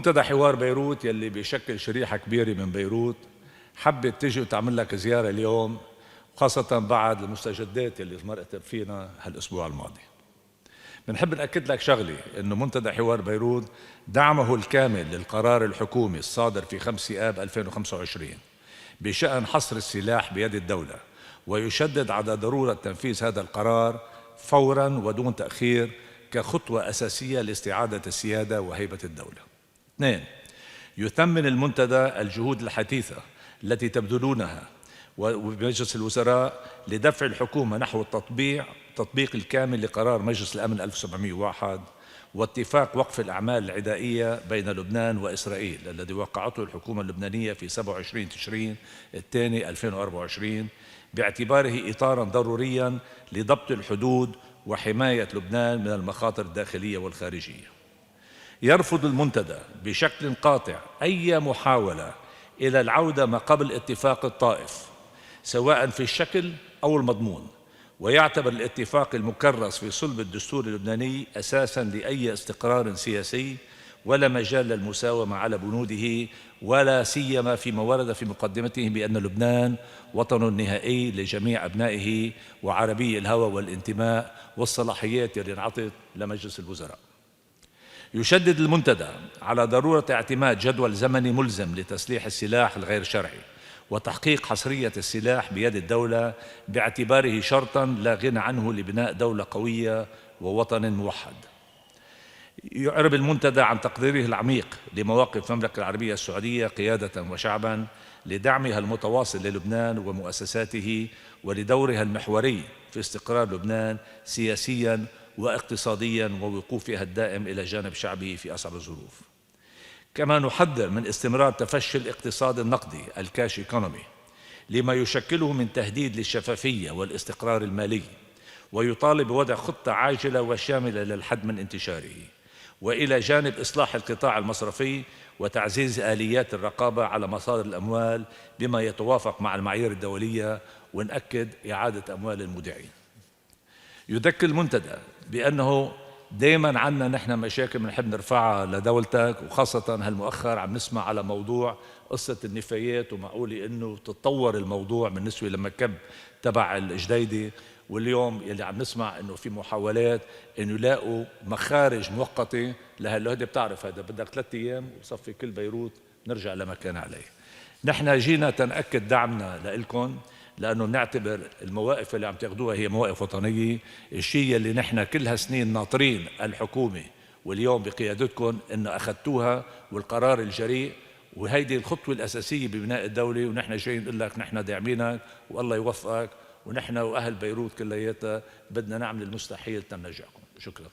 منتدى حوار بيروت يلي بيشكل شريحة كبيرة من بيروت حبت تجي وتعمل لك زيارة اليوم، خاصة بعد المستجدات يلي مرقت فينا هالأسبوع الماضي. بنحب نأكد لك شغلة، إنه منتدى حوار بيروت دعمه الكامل للقرار الحكومي الصادر في 5 آب 2025 بشأن حصر السلاح بيد الدولة، ويشدد على ضرورة تنفيذ هذا القرار فوراً ودون تأخير كخطوة أساسية لاستعادة السيادة وهيبة الدولة. 2. يثمن المنتدى الجهود الحثيثة التي تبذلونها وبمجلس الوزراء لدفع الحكومة نحو التطبيق الكامل لقرار مجلس الأمن 1701 واتفاق وقف الأعمال العدائية بين لبنان وإسرائيل الذي وقعته الحكومة اللبنانية في 27 تشرين الثاني 2024 باعتباره إطاراً ضرورياً لضبط الحدود وحماية لبنان من المخاطر الداخلية والخارجية. يرفض المنتدى بشكل قاطع أي محاولة إلى العودة ما قبل اتفاق الطائف سواء في الشكل أو المضمون، ويعتبر الاتفاق المكرس في صلب الدستور اللبناني أساساً لأي استقرار سياسي ولا مجال للمساومة على بنوده، ولا سيما فيما ورد في مقدمته بأن لبنان وطن نهائي لجميع أبنائه وعربي الهوى والانتماء والصلاحيات اللي انعطت لمجلس الوزراء. يشدد المنتدى على ضرورة اعتماد جدول زمني ملزم لتسليح السلاح الغير شرعي وتحقيق حصرية السلاح بيد الدولة باعتباره شرطاً لا غنى عنه لبناء دولة قوية ووطن موحد. يعرب المنتدى عن تقديره العميق لمواقف المملكة العربية السعودية قيادة وشعباً لدعمها المتواصل للبنان ومؤسساته ولدورها المحوري في استقرار لبنان سياسياً واقتصادياً ووقوفها الدائم إلى جانب شعبه في أصعب الظروف. كما نحذر من استمرار تفشي الاقتصاد النقدي الكاش ايكونومي لما يشكله من تهديد للشفافية والاستقرار المالي، ويطالب بوضع خطة عاجلة وشاملة للحد من انتشاره، وإلى جانب إصلاح القطاع المصرفي وتعزيز آليات الرقابة على مصادر الأموال بما يتوافق مع المعايير الدولية، ونأكد إعادة أموال المودعين. يذكر المنتدى بأنه دائما عنا نحن مشاكل بنحب نرفعها لدولتك، وخاصة هالمؤخر عم نسمع على موضوع قصة النفايات، ومعقولة انه تتطور الموضوع بالنسبة لمكب تبع الجديدة، واليوم يلي عم نسمع انه في محاولات انه يلاقوا مخارج مؤقتة لهالهدي. بتعرف هذا بدك 3 أيام وصفي كل بيروت نرجع لمكان عليه. نحن جينا تنأكد دعمنا لإلكم، لأنه نعتبر المواقف اللي عم تاخدوها هي مواقف وطنية، الشيء اللي نحن كل هالسنين ناطرين الحكومة واليوم بقيادتكم إن أخذتوها، والقرار الجريء، وهيدي الخطوة الأساسية ببناء الدولة، ونحن جايين نقول لك نحن داعمينك والله يوفقك، ونحن وأهل بيروت كلياتها بدنا نعمل المستحيل تنجحكم. شكرا.